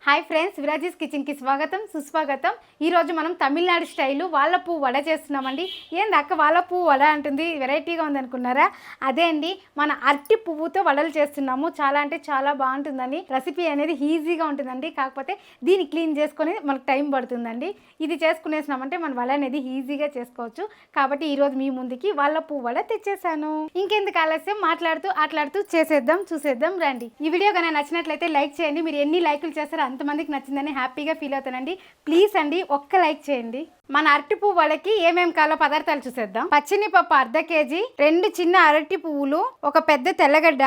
Hi friends, విరాజీస్ కిచెన్కి స్వాగతం సుస్వాగతం. ఈరోజు మనం తమిళనాడు స్టైలు వాళ్ళ పువ్వు వడ చేస్తున్నామండి. ఏంది అక్క వాళ్ళ పువ్వు వడ అంటుంది, వెరైటీగా ఉందనుకున్నారా? అదే అండి, మన అరటి పువ్వుతో వడలు చేస్తున్నాము. చాలా అంటే చాలా బాగుంటుందండి. రెసిపీ అనేది ఈజీగా ఉంటుందండి. కాకపోతే దీన్ని క్లీన్ చేసుకొని మనకు టైం పడుతుందండి. ఇది చేసుకునేసినామంటే మన వడ అనేది ఈజీగా చేసుకోవచ్చు. కాబట్టి ఈరోజు మీ ముందుకి వాళ్ళ పువ్వు వడ తెచ్చేసాను. ఇంకెందుకు ఆలస్యం, ఆటలాడుతూ చూసేద్దాం రండి. ఈ వీడియో కనుక నచ్చినట్లయితే లైక్ చేయండి. మీరు ఎన్ని లైకులు చేస్తారో అంతమందికి నచ్చిందని హ్యాపీగా ఫీల్ అవుతానండి. ప్లీజ్ అండి, ఒక్క లైక్ చేయండి. మన అరటి పువ్వు వాళ్ళకి ఏమేమి కావాలో పదార్థాలు చూసేద్దాం. పచ్చినిపప్పు అర్ధ కేజీ, 2 చిన్న అరటి పువ్వులు, ఒక పెద్ద తెల్లగడ్డ,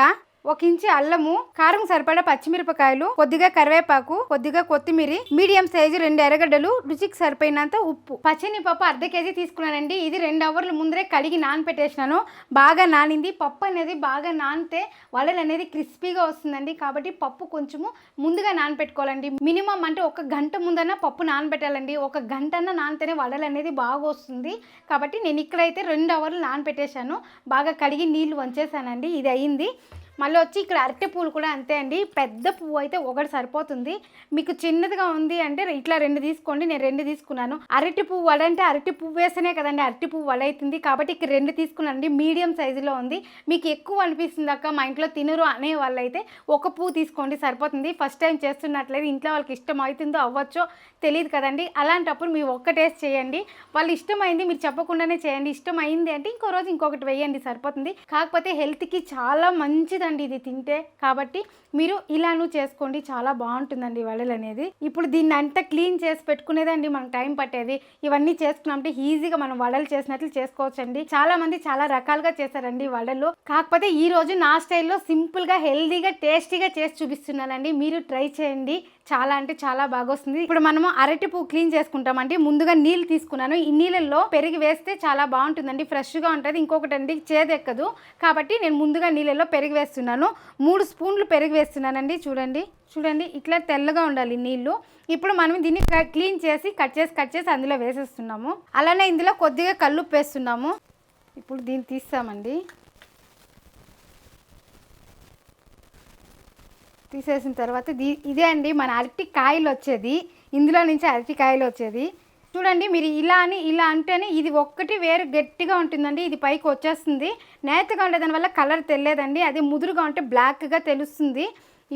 1 ఇంచు అల్లము, కారం సరిపడా పచ్చిమిరపకాయలు, కొద్దిగా కరివేపాకు, కొద్దిగా కొత్తిమీర, మీడియం సైజు 2 ఎర్రగడ్డలు, రుచికి సరిపోయినంత ఉప్పు. పచ్చినిపప్పు అర్ధ కేజీ తీసుకున్నానండి. ఇది 2 అవర్ల ముందరే కడిగి నానపెట్టేసినాను. బాగా నానింది. పప్పు అనేది బాగా నానితే వడలు అనేది క్రిస్పీగా వస్తుందండి. కాబట్టి పప్పు కొంచెము ముందుగా నానపెట్టుకోవాలండి. మినిమం అంటే 1 గంట ముందన్నా పప్పు నానబెట్టాలండి. 1 గంటన్నా నానితేనే వడలు అనేది బాగా వస్తుంది. కాబట్టి నేను ఇక్కడైతే 2 అవర్లు నానపెట్టేశాను. బాగా కడిగి నీళ్లు వంచేసానండి. ఇది అయ్యింది. మళ్ళీ వచ్చి ఇక్కడ అరటి పువ్వులు కూడా అంతే అండి. పెద్ద పువ్వు అయితే 1 సరిపోతుంది. మీకు చిన్నదిగా ఉంది అంటే ఇట్లా 2 తీసుకోండి. నేను 2 తీసుకున్నాను. అరటి పువ్వు వడ అంటే అరటి పువ్వు వేస్తేనే కదండి అరటి పువ్వు వడ అవుతుంది. కాబట్టి ఇక్కడ 2 తీసుకున్నానండి. మీడియం సైజులో ఉంది. మీకు ఎక్కువ అనిపిస్తుంది అక్క మా ఇంట్లో తినరు అనే వాళ్ళైతే 1 పువ్వు తీసుకోండి, సరిపోతుంది. ఫస్ట్ టైం చేస్తున్నట్లయితే ఇంట్లో వాళ్ళకి ఇష్టం అవుతుందో అవ్వచ్చో తెలియదు కదండి. అలాంటప్పుడు మీరు ఒక్క టేస్ట్ చేయండి. వాళ్ళు ఇష్టమైంది మీరు చెప్పకుండానే చేయండి. ఇష్టమైంది అంటే ఇంకో రోజు ఇంకొకటి వేయండి, సరిపోతుంది. కాకపోతే హెల్త్కి చాలా మంచిదండి ఇది తింటే. కాబట్టి మీరు ఇలాను చేసుకోండి, చాలా బాగుంటుందండి వడలు అనేది. ఇప్పుడు దీన్ని అంతా క్లీన్ చేసి పెట్టుకునేదండి మనకు టైం పట్టేది. ఇవన్నీ చేసుకున్నామంటే ఈజీగా మనం వడలు చేసినట్లు చేసుకోవచ్చండి. చాలా మంది చాలా రకాలుగా చేశారండి వడలు. కాకపోతే ఈ రోజు నా స్టైల్లో సింపుల్గా హెల్దీగా టేస్టీగా చేసి చూపిస్తున్నానండి. మీరు ట్రై చేయండి, చాలా అంటే చాలా బాగా వస్తుంది. ఇప్పుడు మనము అరటి పువ్వు క్లీన్ చేసుకుంటామండి. ముందుగా నీళ్ళు తీసుకున్నాను. ఈ నీళ్ళల్లో పెరుగు వేస్తే చాలా బాగుంటుందండి, ఫ్రెష్గా ఉంటుంది. ఇంకొకటి అండి, చేదెక్కదు. కాబట్టి నేను ముందుగా నీళ్ళల్లో పెరుగు వేస్తున్నాను. 3 స్పూన్లు పెరుగు వేస్తున్నానండి. చూడండి ఇట్లా తెల్లగా ఉండాలి నీళ్ళు. ఇప్పుడు మనం దీన్ని క్లీన్ చేసి కట్ చేసి అందులో వేసేస్తున్నాము. అలానే ఇందులో కొద్దిగా కల్లుప్పు వేస్తున్నాము. ఇప్పుడు దీన్ని తీస్తామండి. తీసేసిన తర్వాత ఇదే అండి మన అరటి కాయలు వచ్చేది. ఇందులో నుంచి అరటి కాయలు వచ్చేది. చూడండి, మీరు ఇలా అంటేనే ఇది ఒక్కటి వేరు గట్టిగా ఉంటుందండి. ఇది పైకి వచ్చేస్తుంది. నేతగా ఉండే దానివల్ల కలర్ తెలియదండి. అది ముదురుగా ఉంటే బ్లాక్గా తెలుస్తుంది.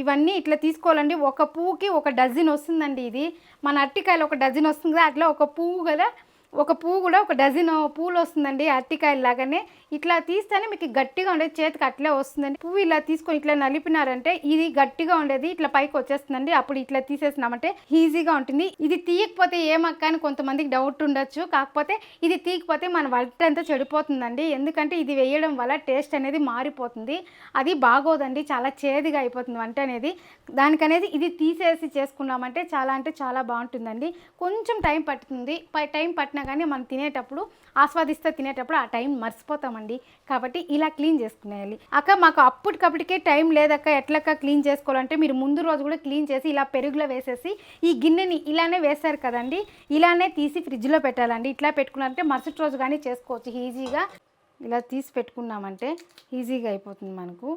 ఇవన్నీ ఇట్లా తీసుకోవాలండి. 1 పువ్వుకి 1 డజన్ వస్తుందండి. ఇది మన అరటికాయలు 1 డజన్ వస్తుంది కదా, అట్లా 1 పువ్వు కూడా 1 డజన్ పువ్వులు వస్తుందండి. అరటికాయలు లాగానే ఇట్లా తీస్తేనే మీకు గట్టిగా ఉండేది, చేతికి అట్లే వస్తుందండి. పువ్వు ఇలా తీసుకొని ఇట్లా నలిపినారంటే ఇది గట్టిగా ఉండేది ఇట్లా పైకి వచ్చేస్తుందండి. అప్పుడు ఇట్లా తీసేసినామంటే ఈజీగా ఉంటుంది. ఇది తీయకపోతే ఏమక్క అని కొంతమందికి డౌట్ ఉండొచ్చు. కాకపోతే ఇది తీయకపోతే మన వంట అంతా చెడిపోతుందండి. ఎందుకంటే ఇది వేయడం వల్ల టేస్ట్ అనేది మారిపోతుంది. అది బాగోదండి, చాలా చేదుగా అయిపోతుంది వంట అనేది. దానికనేది ఇది తీసేసి చేసుకున్నామంటే చాలా అంటే చాలా బాగుంటుందండి. కొంచెం టైం పడుతుంది. టైం పట్టినా కానీ మనం తినేటప్పుడు ఆస్వాదిస్తూ తినేటప్పుడు ఆ టైం మర్చిపోతామండి. కాబట్టి ఇలా క్లీన్ చేసుకునేయాలి. అక్క మాకు అప్పటికప్పటికే టైం లేదక్క, ఎట్లక్క క్లీన్ చేసుకోవాలంటే మీరు ముందు రోజు కూడా క్లీన్ చేసి ఇలా పెరుగులో వేసేసి ఈ గిన్నెని ఇలానే వేస్తారు కదండి, ఇలానే తీసి ఫ్రిడ్జ్లో పెట్టాలండి. ఇట్లా పెట్టుకున్నారంటే మరుసటి రోజు కానీ చేసుకోవచ్చు ఈజీగా. ఇలా తీసి పెట్టుకున్నామంటే ఈజీగా అయిపోతుంది మనకు.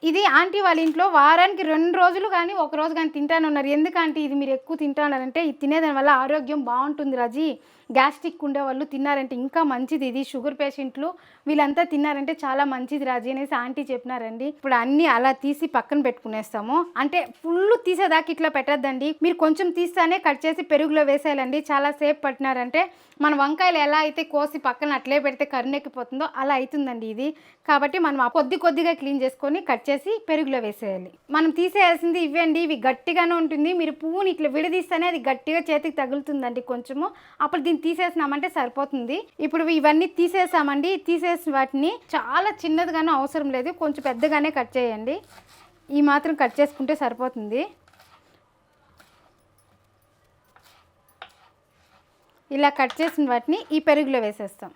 ఇది ఆంటీ వాళ్ళ ఇంట్లో వారానికి 2 రోజులు కానీ 1 రోజు కానీ తింటానున్నారు. ఎందుకంటే ఇది మీరు ఎక్కువ తింటాన్నారంటే ఇది తినేదాని వల్ల ఆరోగ్యం బాగుంటుంది రాజీ. గ్యాస్ట్రిక్ ఉండేవాళ్ళు తిన్నారంటే ఇంకా మంచిది. ఇది షుగర్ పేషెంట్లు వీళ్ళంతా తిన్నారంటే చాలా మంచిది రాజీ అనేసి ఆంటీ చెప్పినారండి. ఇప్పుడు అన్నీ అలా తీసి పక్కన పెట్టుకునేస్తాము. అంటే ఫుల్ తీసేదాకా ఇట్లా పెట్టద్దండి. మీరు కొంచెం తీస్తానే కట్ చేసి పెరుగులో వేసేయాలండి. చాలా సేపు పట్టినారంటే మన వంకాయలు ఎలా అయితే కోసి పక్కన అట్లే పెడితే కరునెక్కిపోతుందో అలా అవుతుందండి ఇది. కాబట్టి మనం కొద్దిగా క్లీన్ చేసుకొని కట్ చేసి పెరుగులో వేసేయాలి. మనం తీసేయాల్సింది ఇవ్వండి. ఇవి గట్టిగానే ఉంటుంది. మీరు పువ్వుని ఇట్లా విడదీస్తేనే అది గట్టిగా చేతికి తగులుతుందండి కొంచెము. అప్పుడు దీన్ని తీసేసినామంటే సరిపోతుంది. ఇప్పుడు ఇవన్నీ తీసేసామండి. తీసేసిన వాటిని చాలా చిన్నదిగానే అవసరం లేదు, కొంచెం పెద్దగానే కట్ చేయండి. ఈ మాత్రం కట్ చేసుకుంటే సరిపోతుంది. ఇలా కట్ చేసిన వాటిని ఈ పెరుగులో వేసేస్తాం.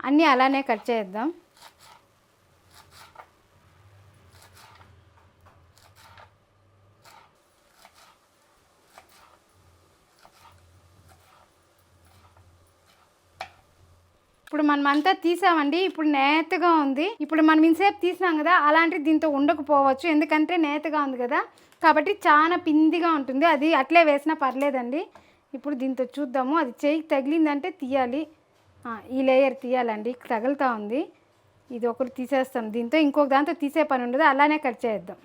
అన్నీ అలానే కట్ చేద్దాం. ఇప్పుడు మనం అంతా తీసామండి. ఇప్పుడు నేతగా ఉంది. ఇప్పుడు మనం ఇంతసేపు తీసినాం కదా, అలాంటిది దీంతో ఉండకపోవచ్చు, ఎందుకంటే నేతగా ఉంది కదా, కాబట్టి చాలా పిందిగా ఉంటుంది. అది అట్లే వేసినా పర్లేదండి. ఇప్పుడు దీంతో చూద్దాము. అది చేయికి తగిలిందంటే తీయాలి. ఈ లేయర్ తీయాలండి, తగులుతూ ఉంది. ఇది ఒకటి తీసేస్తాం. దీంతో ఇంకొక దాంతో తీసే పని ఉండదు, అలానే కట్ చేద్దాం.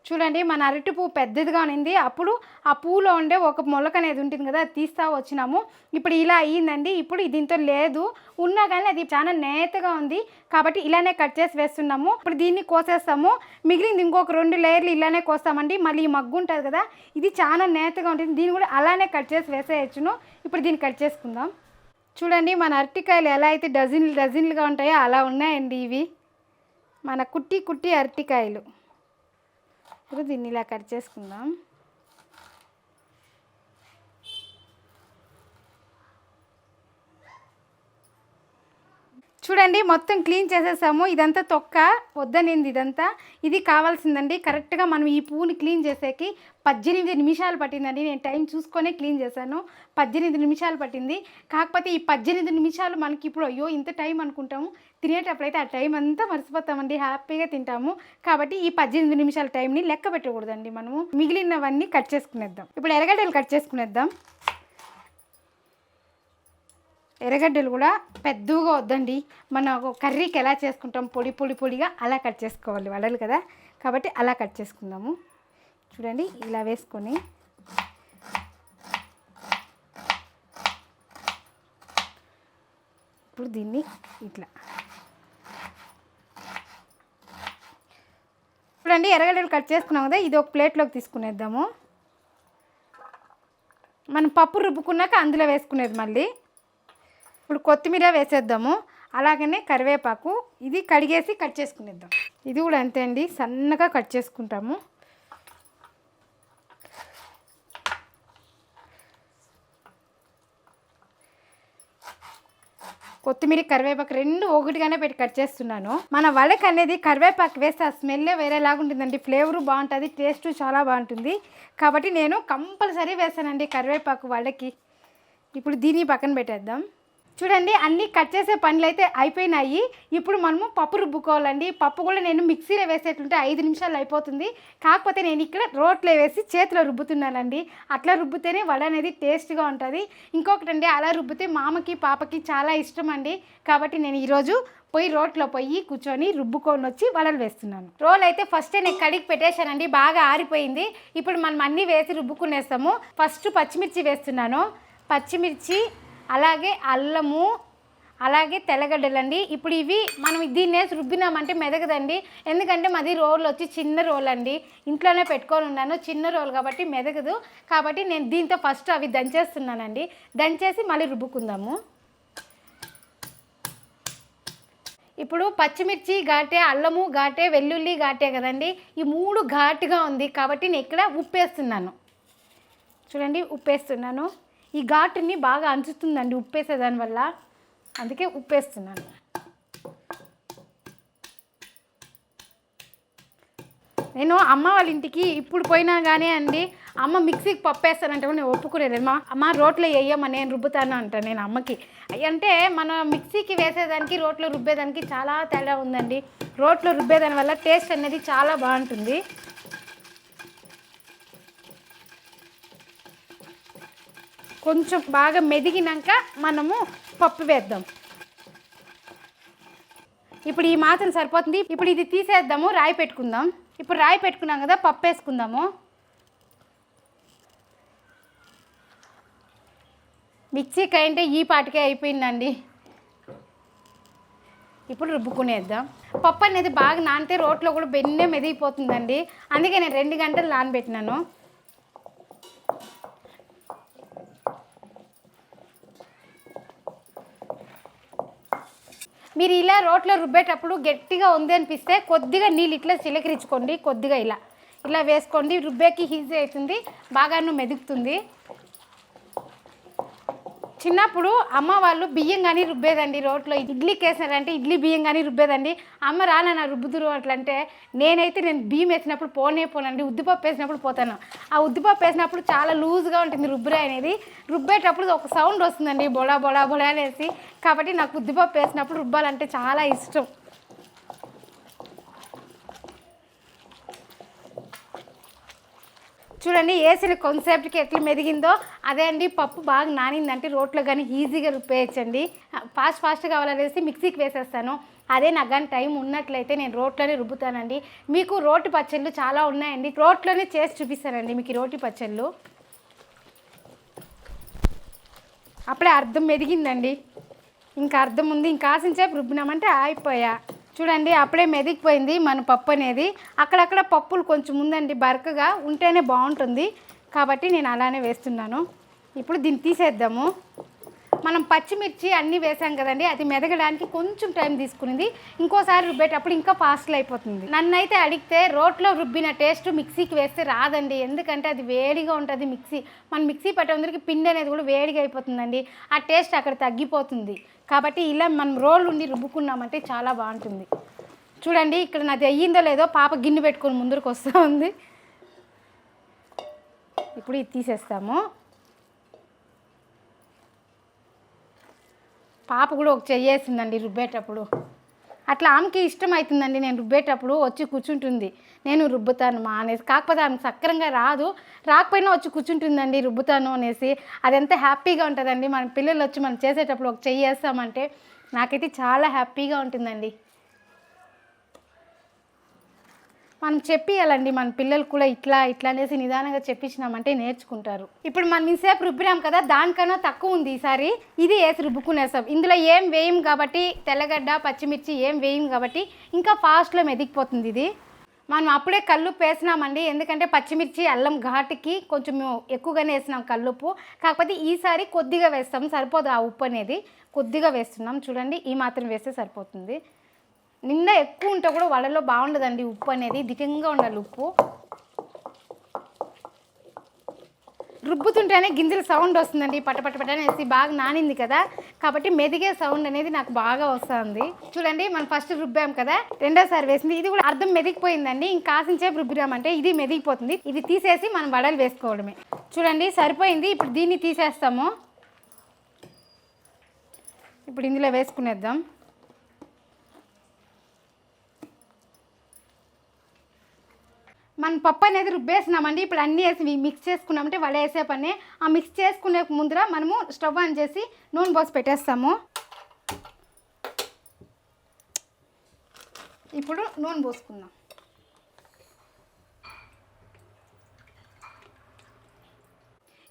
చూడండి, మన అరటి పువ్వు పెద్దదిగా ఉంది. అప్పుడు ఆ పువ్వులో ఉండే ఒక మొలక అనేది ఉంటుంది కదా, అది తీస్తా వచ్చినాము. ఇప్పుడు ఇలా అయ్యిందండి. ఇప్పుడు దీంతో లేదు, ఉన్నా కానీ అది చాలా నేతగా ఉంది కాబట్టి ఇలానే కట్ చేసి వేస్తున్నాము. ఇప్పుడు దీన్ని కోసేస్తాము. మిగిలింది ఇంకొక 2 లేయర్లు ఇలానే కోస్తామండి. మళ్ళీ ఈ మగ్గు ఉంటుంది కదా, ఇది చాలా నేతగా ఉంటుంది, దీన్ని కూడా అలానే కట్ చేసి వేసేయచ్చును. ఇప్పుడు దీన్ని కట్ చేసుకుందాం. చూడండి, మన అరటికాయలు ఎలా అయితే డజన్లుగా ఉంటాయో అలా ఉన్నాయండి ఇవి, మన కుట్టి అరటికాయలు. ఇప్పుడు దీన్ని ఇలా కట్ చేసుకుందాం. చూడండి, మొత్తం క్లీన్ చేసేసాము. ఇదంతా తొక్క వద్దనింది, ఇదంతా ఇది కావాల్సిందండి. కరెక్ట్గా మనం ఈ పువ్వుని క్లీన్ చేసేకి 18 నిమిషాలు పట్టిందండి. నేను టైం చూసుకొనే క్లీన్ చేశాను. 18 నిమిషాలు పట్టింది. కాకపోతే ఈ 18 నిమిషాలు మనకి ఇప్పుడు అయ్యో ఇంత టైం అనుకుంటాము, తినేటప్పుడైతే ఆ టైం అంతా మర్చిపోతామండి, హ్యాపీగా తింటాము. కాబట్టి ఈ 18 నిమిషాల టైంని లెక్క పెట్టకూడదండి. మనము మిగిలినవన్నీ కట్ చేసుకునేద్దాం. ఇప్పుడు ఎర్రగడ్డలు కట్ చేసుకునేద్దాం. ఎర్రగడ్డలు కూడా పెద్దగా వద్దండి, మన కర్రీకి ఎలా చేసుకుంటాం పొడిగా అలా కట్ చేసుకోవాలి, వడలు కదా, కాబట్టి అలా కట్ చేసుకుందాము. చూడండి, ఇలా వేసుకొని ఇప్పుడు దీన్ని ఇట్లా చూడండి, ఎర్రగడ్డలు కట్ చేసుకున్నాం కదా, ఇది ఒక ప్లేట్లోకి తీసుకునేద్దాము. మనం పప్పు రుబ్బుకున్నాక అందులో వేసుకునేది. మళ్ళీ ఇప్పుడు కొత్తిమీర వేసేద్దాము, అలాగనే కరివేపాకు. ఇది కడిగేసి కట్ చేసుకునేద్దాం. ఇది కూడా అంతే అండి, సన్నగా కట్ చేసుకుంటాము. కొత్తిమీర కరివేపాకు 2 ఒకటిగానే పెట్టి కట్ చేస్తున్నాను. మన వడకి అనేది కరివేపాకు వేస్తే ఆ స్మెల్లే వేరేలాగా ఉంటుందండి, ఫ్లేవరు బాగుంటుంది, టేస్ట్ చాలా బాగుంటుంది. కాబట్టి నేను కంపల్సరీ వేస్తానండి కరివేపాకు వడకి. ఇప్పుడు దీన్ని పక్కన పెట్టేద్దాం. చూడండి, అన్నీ కట్ చేసే పనులు అయితే అయిపోయినాయి. ఇప్పుడు మనము పప్పు రుబ్బుకోవాలండి. పప్పు కూడా నేను మిక్సీలో వేసేట్లుంటే 5 నిమిషాలు అయిపోతుంది. కాకపోతే నేను ఇక్కడ రోట్లో వేసి చేతిలో రుబ్బుతున్నానండి. అట్లా రుబ్బితేనే వడ అనేది టేస్ట్గా ఉంటుంది. ఇంకొకటండి, అలా రుబ్బితే మామకి పాపకి చాలా ఇష్టం అండి. కాబట్టి నేను ఈరోజు రోట్లో కూర్చొని రుబ్బుకొని వచ్చి వడలు వేస్తున్నాను. రోల్ అయితే ఫస్టే నేను కడిగి పెట్టేశానండి, బాగా ఆరిపోయింది. ఇప్పుడు మనం అన్నీ వేసి రుబ్బుకునేస్తాము. ఫస్ట్ పచ్చిమిర్చి వేస్తున్నాను. పచ్చిమిర్చి, అలాగే అల్లము, అలాగే తెల్లగడ్డలండి. ఇప్పుడు ఇవి మనం దీన్ని వేసి రుబ్బినామంటే మెదగదండి, ఎందుకంటే మాది రోల్ వచ్చి చిన్న రోల్ అండి, ఇంట్లోనే పెట్టుకొని ఉన్నాను, చిన్న రోల్ కాబట్టి మెదగదు. కాబట్టి నేను దీంతో ఫస్ట్ అవి దంచేస్తున్నానండి. దంచేసి మళ్ళీ రుబ్బుకుందాము. ఇప్పుడు పచ్చిమిర్చి ఘాటే, అల్లము ఘాటే, వెల్లుల్లి ఘాటే కదండి, ఈ 3 ఘాటుగా ఉంది కాబట్టి నేను ఇక్కడ ఉప్పు వేస్తున్నాను. చూడండి, ఉప్పు వేస్తున్నాను. ఈ ఘాటుని బాగా అంచుతుందండి ఉప్పు వేసేదానివల్ల, అందుకే ఉప్పు వేస్తున్నాను. నేను అమ్మ వాళ్ళ ఇంటికి ఇప్పుడు పోయినా కానీ అండి, అమ్మ మిక్సీకి పప్పు వేస్తానంటే నేను ఒప్పుకునేది. అమ్మ రోట్లో వేయమ్మా, నేను రుబ్బుతాను అంటాను నేను అమ్మకి. అంటే మన మిక్సీకి వేసేదానికి రోట్లో రుబ్బేదానికి చాలా తేడా ఉందండి. రోట్లో రుబ్బేదాని వల్ల టేస్ట్ అనేది చాలా బాగుంటుంది. కొంచెం బాగా మెదిగినాక మనము పప్పు వేద్దాం. ఇప్పుడు ఈ మాత్రం సరిపోతుంది. ఇప్పుడు ఇది తీసేద్దాము, రాయి పెట్టుకుందాం. ఇప్పుడు రాయి పెట్టుకున్నాం కదా, పప్పు వేసుకుందాము. మిక్సీకి అంటే ఈ పాటికే అయిపోయిందండి. ఇప్పుడు రుబ్బుకునేద్దాం. పప్పు అనేది బాగా నానితే రోట్లో కూడా బెన్నే మెదిగిపోతుందండి, అందుకే నేను 2 గంటలు నానబెట్టినాను. మీరు ఇలా రోట్లో రుబ్బేటప్పుడు గట్టిగా ఉంది అనిపిస్తే కొద్దిగా నీళ్ళు ఇట్లా చిలకరించుకోండి, కొద్దిగా ఇలా వేసుకోండి, రుబ్బేకి ఈజీ అవుతుంది, బాగా మెదుగుతుంది. చిన్నప్పుడు అమ్మ వాళ్ళు బియ్యం కానీ రుబ్బేదండి రోట్లో. ఇడ్లీకి వేసినారంటే ఇడ్లీ బియ్యం కానీ రుబ్బేదండి. అమ్మ రానా రుబ్బుదురు అట్లంటే నేను బియ్యం వేసినప్పుడు పోనండి, ఉద్దిపప్పు వేసినప్పుడు పోతాను. ఆ ఉద్దిపప్పు వేసినప్పుడు చాలా లూజ్గా ఉంటుంది రుబ్బురాయి అనేది. రుబ్బేటప్పుడు ఒక సౌండ్ వస్తుందండి, బొడా బొడా బొడా అనేసి. కాబట్టి నాకు ఉద్దిపప్పు వేసినప్పుడు రుబ్బాలంటే చాలా ఇష్టం. చూడండి వేసిన కొంతసేపటికి ఎట్లా మెదిగిందో అదే అండి. పప్పు బాగా నానిందంటే రోట్లో కానీ ఈజీగా రుబ్బేయచ్చండి. ఫాస్ట్గా కావాలనేసి మిక్సీకి వేసేస్తాను. అదే నాకు కానీ టైం ఉన్నట్లయితే నేను రోట్లోనే రుబ్బుతానండి. మీకు రోటి పచ్చళ్ళు చాలా ఉన్నాయండి, రోట్లోనే చేసి చూపిస్తానండి మీకు ఈ రోటి పచ్చళ్ళు. అప్పుడే అర్థం మెదిగిందండి, ఇంకా అర్థం ఉంది. ఇంకా ఆశించేపు రుబ్బినామంటే అయిపోయా. చూడండి అప్పుడే మెదిగిపోయింది మన పప్పు అనేది. అక్కడక్కడ పప్పులు కొంచెం ఉందండి, బరకగా ఉంటేనే బాగుంటుంది కాబట్టి నేను అలానే వేస్తున్నాను. ఇప్పుడు దీన్ని తీసేద్దాము. మనం పచ్చిమిర్చి అన్నీ వేసాం కదండి, అది మెదగడానికి కొంచెం టైం తీసుకునింది. ఇంకోసారి రుబ్బేటప్పుడు ఇంకా ఫాస్ట్లో అయిపోతుంది. నన్నైతే అడిగితే రోట్లో రుబ్బిన టేస్ట్ మిక్సీకి వేస్తే రాదండి. ఎందుకంటే అది వేడిగా ఉంటుంది మిక్సీ. మనం మిక్సీ పట్టేందరికి పిండి అనేది కూడా వేడిగా అయిపోతుందండి, ఆ టేస్ట్ అక్కడ తగ్గిపోతుంది. కాబట్టి ఇలా మనం రోల్ ఉండి రుబ్బుకున్నామంటే చాలా బాగుంటుంది. చూడండి ఇక్కడ నాది అయ్యిందో లేదో పాప గిన్నె పెట్టుకొని ముందరకు వస్తూ ఉంది. ఇప్పుడు ఇది తీసేస్తాము. పాప కూడా ఒక చెయ్యేసిందండి రుబ్బేటప్పుడు. అట్లా ఆమెకి ఇష్టం అవుతుందండి, నేను రుబ్బేటప్పుడు వచ్చి కూర్చుంటుంది, నేను రుబ్బుతాను మా అనేసి. కాకపోతే ఆమెకు సక్రంగా రాకపోయినా వచ్చి కూర్చుంటుందండి రుబ్బుతాను అనేసి. అది ఎంత హ్యాపీగా ఉంటుందండి. మన పిల్లలు వచ్చి మనం చేసేటప్పుడు ఒక చెయ్యి వేస్తామంటే నాకైతే చాలా హ్యాపీగా ఉంటుందండి. మనం చెప్పియాలండి మన పిల్లలు కూడా ఇట్లా అనేసి నిదానంగా చెప్పించినామంటే నేర్చుకుంటారు. ఇప్పుడు మనం ఇంతసేపు రుబ్బినాం కదా, దానికన్నా తక్కువ ఉంది ఈసారి. ఇది వేసి రుబ్బుకునేస్తాం. ఇందులో ఏం వేయం కాబట్టి, తెల్లగడ్డ పచ్చిమిర్చి ఏం వేయం కాబట్టి ఇంకా ఫాస్ట్లో మెదిగిపోతుంది ఇది. మనం అప్పుడే కల్లుప్పు వేసినామండి, ఎందుకంటే పచ్చిమిర్చి అల్లం ఘాటుకి కొంచెం ఎక్కువగానే వేసినాం కల్లుప్పు. కాకపోతే ఈసారి కొద్దిగా వేస్తాం, సరిపోదు ఆ ఉప్పు అనేది, కొద్దిగా వేస్తున్నాం. చూడండి ఈ మాత్రం వేస్తే సరిపోతుంది. నిండా ఎక్కువ ఉంటే కూడా వడలో బాగుండదండి ఉప్పు అనేది, దిటంగా ఉండాలి ఉప్పు. రుబ్బుతుంటేనే గింజల సౌండ్ వస్తుందండి, పటపటపట అనేసి. బాగా నానింది కదా కాబట్టి మెదిగే సౌండ్ అనేది నాకు బాగా వస్తుంది. చూడండి మనం ఫస్ట్ రుబ్బాం కదా, రెండోసారి వేసింది, ఇది కూడా అర్థం మెదిగిపోయిందండి. ఇంకా కాసించేపు రుబ్బిరామంటే ఇది మెదిగిపోతుంది. ఇది తీసేసి మనం వడలు వేసుకోవడమే. చూడండి సరిపోయింది. ఇప్పుడు దీన్ని తీసేస్తాము. ఇప్పుడు ఇందులో వేసుకునేద్దాం. మన పప్పు అనేది రుబ్బేసినామండి. ఇప్పుడు అన్నీ వేసి మిక్స్ చేసుకున్నామంటే వడ వేసే పని. ఆ మిక్స్ చేసుకునే ముందర మనము స్టవ్ ఆన్ చేసి నూనె పోసి పెట్టేస్తాము. ఇప్పుడు నూనె పోసుకుందాం.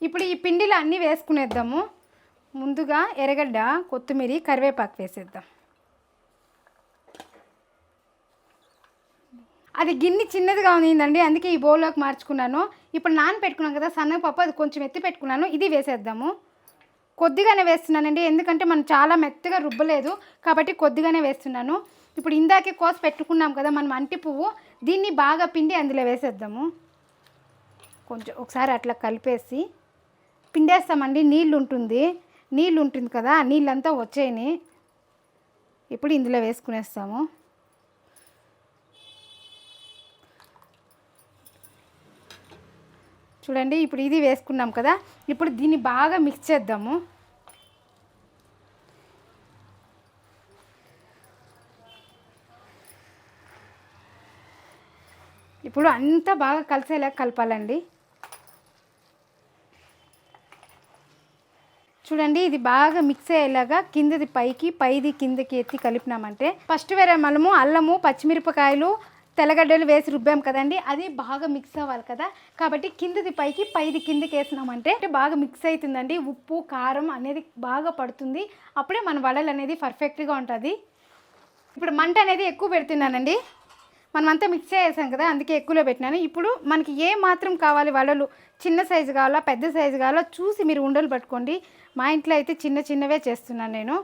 ఇప్పుడు ఈ పిండిలో అన్నీ వేసుకునేద్దాము. ముందుగా ఎర్రగడ్డ, కొత్తిమీర, కరివేపాకు వేసేద్దాం. అది గిన్నె చిన్నదిగా ఉందండి, అందుకే ఈ బౌల్లోకి మార్చుకున్నాను. ఇప్పుడు పెట్టుకున్నాం కదా సన్నపప్పు, అది కొంచెం ఎత్తి పెట్టుకున్నాను. ఇది వేసేద్దాము. కొద్దిగానే వేస్తున్నానండి, ఎందుకంటే మనం చాలా మెత్తగా రుబ్బలేదు కాబట్టి కొద్దిగానే వేస్తున్నాను. ఇప్పుడు ఇందాకే కోసి పెట్టుకున్నాం కదా మనం అంటి పువ్వు, దీన్ని బాగా పిండి అందులో వేసేద్దాము. కొంచెం ఒకసారి అట్లా కలిపేసి పిండేస్తామండి. నీళ్ళు ఉంటుంది కదా, నీళ్ళంతా వచ్చేయని. ఇప్పుడు ఇందులో వేసుకునేస్తాము. చూడండి ఇప్పుడు ఇది వేసుకున్నాం కదా, ఇప్పుడు దీన్ని బాగా మిక్స్ చేద్దాము. ఇప్పుడు అంతా బాగా కలిసేలా కలపాలండి. చూడండి ఇది బాగా మిక్స్ అయ్యేలాగా కిందది పైకి, పైది కిందకి ఎత్తి కలిపినామంటే, ఫస్ట్ వేరే మనము అల్లము, పచ్చిమిరపకాయలు, తెల్లగడ్డలు వేసి రుబ్బాం కదండి, అది బాగా మిక్స్ అవ్వాలి కదా. కాబట్టి కిందది పైకి, పైది కిందకి వేసినామంటే బాగా మిక్స్ అవుతుందండి. ఉప్పు కారం అనేది బాగా పడుతుంది. అప్పుడే మన వడలు అనేది పర్ఫెక్ట్గా ఉంటుంది. ఇప్పుడు మంట అనేది ఎక్కువ పెడుతున్నానండి, మనమంతా మిక్స్ చేసాం కదా అందుకే ఎక్కువలో పెట్టినాను. ఇప్పుడు మనకి ఏ మాత్రం కావాలి వడలు, చిన్న సైజు కావాలా పెద్ద సైజు కావాలా చూసి మీరు ఉండలు పట్టుకోండి. మా ఇంట్లో అయితే చిన్నవే చేస్తున్నాను నేను.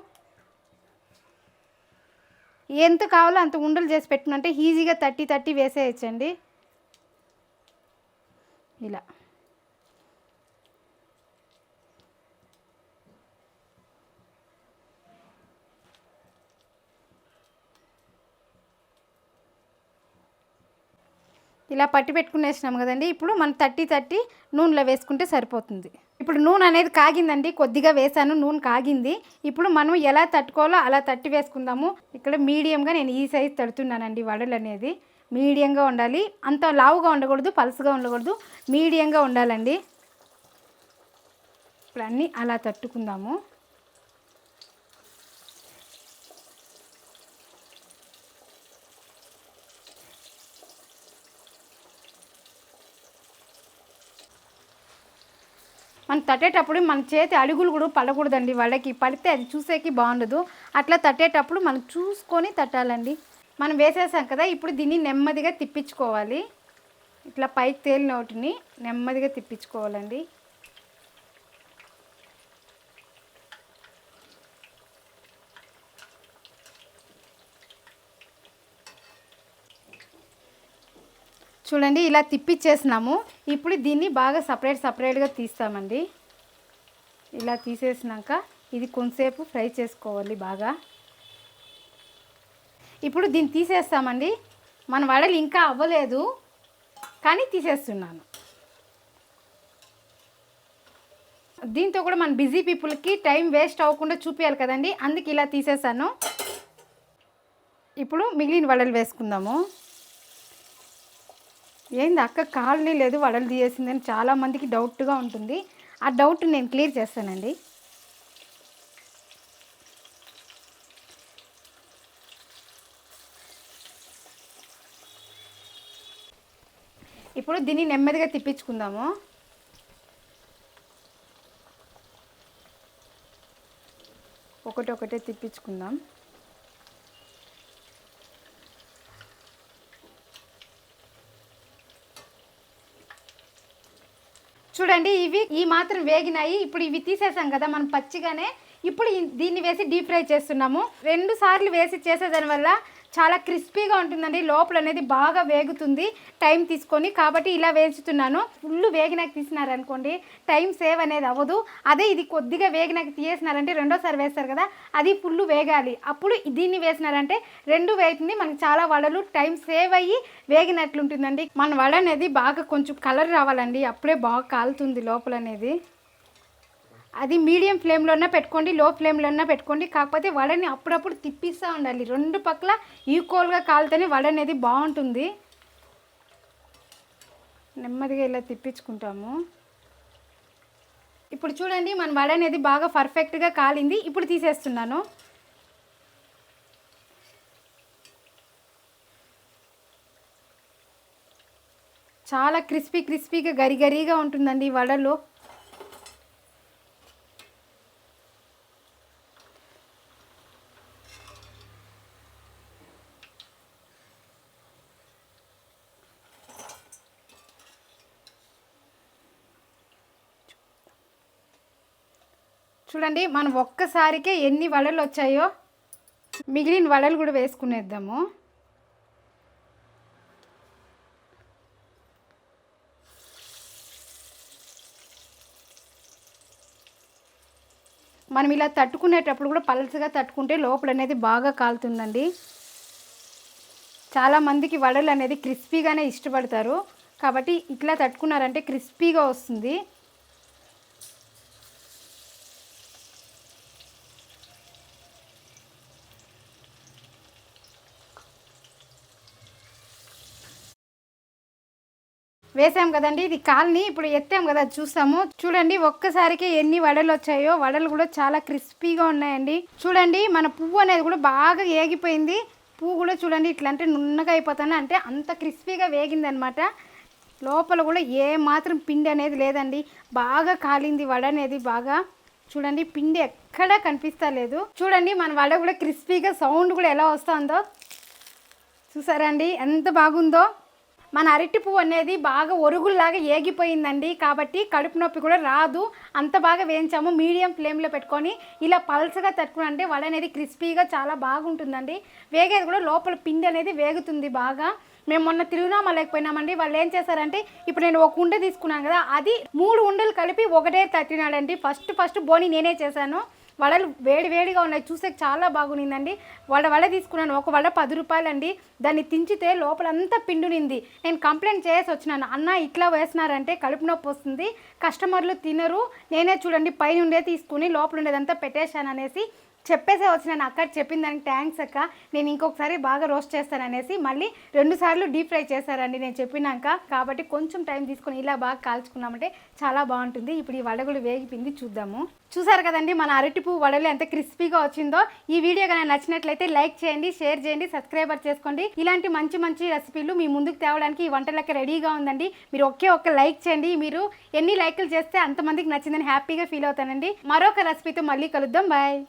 ఎంత కావాలో అంత ఉండలు చేసి పెట్టుకుంటే ఈజీగా తట్టి వేసేయచ్చండి. ఇలా ఇలా పట్టి పెట్టుకునేసినాం కదండి. ఇప్పుడు మనం 30 నూనెలో వేసుకుంటే సరిపోతుంది. ఇప్పుడు నూనె అనేది కాగిందండి, కొద్దిగా వేసాను, నూనె కాగింది. ఇప్పుడు మనం ఎలా తట్టుకోవాలో అలా తట్టి వేసుకుందాము. ఇక్కడ మీడియంగా నేను ఈ సైజు తడుతున్నానండి. వడలు అనేది మీడియంగా ఉండాలి, అంత లావుగా ఉండకూడదు, పలుసుగా ఉండకూడదు, మీడియంగా ఉండాలండి. ఇప్పుడు అన్నీ అలా తట్టుకుందాము. మనం తట్టేటప్పుడు మన చేతి అడుగులు కూడా పడకూడదండి. వాళ్ళకి పడితే అది చూసేకి బాగుండదు. అట్లా తట్టేటప్పుడు మనం చూసుకొని తట్టాలండి. మనం వేసేసాం కదా, ఇప్పుడు దీన్ని నెమ్మదిగా తిప్పించుకోవాలి. ఇట్లా పైకి తేలిన వాటిని నెమ్మదిగా తిప్పించుకోవాలండి. చూడండి, ఇలా తిప్పిచ్చేసినాము. ఇప్పుడు దీన్ని బాగా సపరేట్గా తీస్తామండి. ఇలా తీసేసినాక ఇది కొంతసేపు ఫ్రై చేసుకోవాలి బాగా. ఇప్పుడు దీన్ని తీసేస్తామండి. మన వడలు ఇంకా అవ్వలేదు కానీ తీసేస్తున్నాను. దీంతో కూడా మన బిజీ పీపుల్కి టైం వేస్ట్ అవ్వకుండా చూపించాలి కదండి, అందుకే ఇలా తీసేసాను. ఇప్పుడు మిగిలిన వడలు వేసుకుందాము. ఏంది అక్క కాలనీ లేదు వడలు తీసేసిందని చాలామందికి డౌట్గా ఉంటుంది. ఆ డౌట్ నేను క్లియర్ చేస్తానండి. ఇప్పుడు దీన్ని నెమ్మదిగా తిప్పించుకుందాము. ఒకటే తిప్పించుకుందాం. చూడండి, ఇవి ఈ మాత్రం వేగినాయి. ఇప్పుడు ఇవి తీసేసాం కదా మనం పచ్చిగానే. ఇప్పుడు దీన్ని వేసి డీప్ ఫ్రై చేస్తున్నాము. 2 సార్లు వేసి చేసేదాని వల్ల చాలా క్రిస్పీగా ఉంటుందండి. లోపల అనేది బాగా వేగుతుంది టైం తీసుకొని. కాబట్టి ఇలా వేస్తున్నాను. ఫుల్ వేగినాక తీసినారనుకోండి టైం సేవ్ అనేది అవ్వదు. అదే ఇది కొద్దిగా వేగినాక తీసేసినారంటే రెండోసారి వేస్తారు కదా, అది ఫుల్ వేగాలి. అప్పుడు దీన్ని వేసినారంటే 2 వేగుతుంది. మనకి చాలా వడలు టైం సేవ్ అయ్యి వేగినట్లుంటుందండి. మన వడ అనేది బాగా కొంచెం కలర్ రావాలండి, అప్పుడే బాగా కాలుతుంది లోపల అనేది. అది మీడియం ఫ్లేమ్లోనే పెట్టుకోండి, లో ఫ్లేమ్లోనే పెట్టుకోండి. కాకపోతే వడని అప్పుడప్పుడు తిప్పిస్తూ ఉండాలి. 2 పక్కల ఈక్వల్గా కాలితేనే వడ అనేది బాగుంటుంది. నెమ్మదిగా ఇలా తిప్పించుకుంటాము. ఇప్పుడు చూడండి, మన వడ అనేది బాగా పర్ఫెక్ట్గా కాలింది. ఇప్పుడు తీసేస్తున్నాను. చాలా క్రిస్పీగా గరిగరిగా ఉంటుందండి వడలు. చూడండి, మనం ఒక్కసారికే ఎన్ని వడలు వచ్చాయో. మిగిలిన వడలు కూడా వేసుకునేద్దాము. మనం ఇలా తట్టుకునేటప్పుడు కూడా పలచగా తట్టుకుంటే లోపల అనేది బాగా కాలుతుందండి. చాలామందికి వడలు అనేది క్రిస్పీగానే ఇష్టపడతారు. కాబట్టి ఇట్లా తట్టుకున్నారంటే క్రిస్పీగా వస్తుంది. వేసాం కదండి, ఇది కాల్ని ఇప్పుడు ఎత్తాం కదా చూస్తాము. చూడండి, ఒక్కసారికి ఎన్ని వడలు వచ్చాయో. వడలు కూడా చాలా క్రిస్పీగా ఉన్నాయండి. చూడండి, మన పువ్వు అనేది కూడా బాగా ఏగిపోయింది. పువ్వు కూడా చూడండి ఇట్లా అంటే నున్నగా అయిపోతాను, అంటే అంత క్రిస్పీగా వేగిందనమాట. లోపల కూడా ఏ మాత్రం పిండి అనేది లేదండి, బాగా కాలింది వడ అనేది బాగా. చూడండి, పిండి ఎక్కడా కనిపిస్తా లేదు. చూడండి, మన వడ కూడా క్రిస్పీగా సౌండ్ కూడా ఎలా వస్తుందో చూసారండి, ఎంత బాగుందో. మన అరటి పువ్వు అనేది బాగా ఒరుగుల్లాగా ఏగిపోయిందండి. కాబట్టి కడుపు నొప్పి కూడా రాదు, అంత బాగా వేయించాము. మీడియం ఫ్లేమ్లో పెట్టుకొని ఇలా పల్చగా తట్టుకుని అంటే వడ అనేది క్రిస్పీగా చాలా బాగుంటుందండి. వేగేది కూడా లోపల పిండి అనేది వేగుతుంది బాగా. మేము మొన్న తిరువనామలకి పోయినామండి. వాళ్ళు ఏం చేశారంటే, ఇప్పుడు నేను ఒక ఉండ తీసుకున్నాను కదా, అది 3 ఉండలు కలిపి ఒకటే తట్టినాడండి. ఫస్ట్ బోని నేనే చేశాను. వడలు వేడిగా ఉన్నాయి, చూసే చాలా బాగునిందండి. వడ తీసుకున్నాను, ఒక వడ 10 రూపాయలండి. దాన్ని తించితే లోపలంతా పిండునింది. నేను కంప్లైంట్ చేసి వచ్చినాను, అన్న ఇట్లా వేసినారంటే కడుపు నొప్పి వస్తుంది, కస్టమర్లు తినరు, నేనే చూడండి పైన ఉండే తీసుకుని లోపల ఉండేదంతా పెట్టేశాను అనేసి చెప్పేసే వచ్చినాను. అక్క చెప్పిన దానికి థ్యాంక్స్ అక్క, నేను ఇంకొకసారి బాగా రోస్ట్ చేస్తాననేసి మళ్ళీ 2 సార్లు డీప్ ఫ్రై చేశారండి నేను చెప్పినాక. కాబట్టి కొంచెం టైం తీసుకొని ఇలా బాగా కాల్చుకున్నామంటే చాలా బాగుంటుంది. ఇప్పుడు ఈ వడగులు వేగిపింది చూద్దాము. చూసారు కదండి మన అరటిపువ్వు వడలు ఎంత క్రిస్పీగా వచ్చిందో. ఈ వీడియో కనుక నచ్చినట్లయితే లైక్ చేయండి, షేర్ చేయండి, సబ్స్క్రైబర్ చేసుకోండి. ఇలాంటి మంచి రెసిపీలు మీ ముందుకు తేవడానికి ఈ వంటలకి రెడీగా ఉందండి. మీరు ఒక్క లైక్ చేయండి. మీరు ఎన్ని లైకులు చేస్తే అంతమందికి నచ్చిందని హ్యాపీగా ఫీల్ అవుతానండి. మరొక రెసిపీతో మళ్ళీ కలుద్దాం. బాయ్.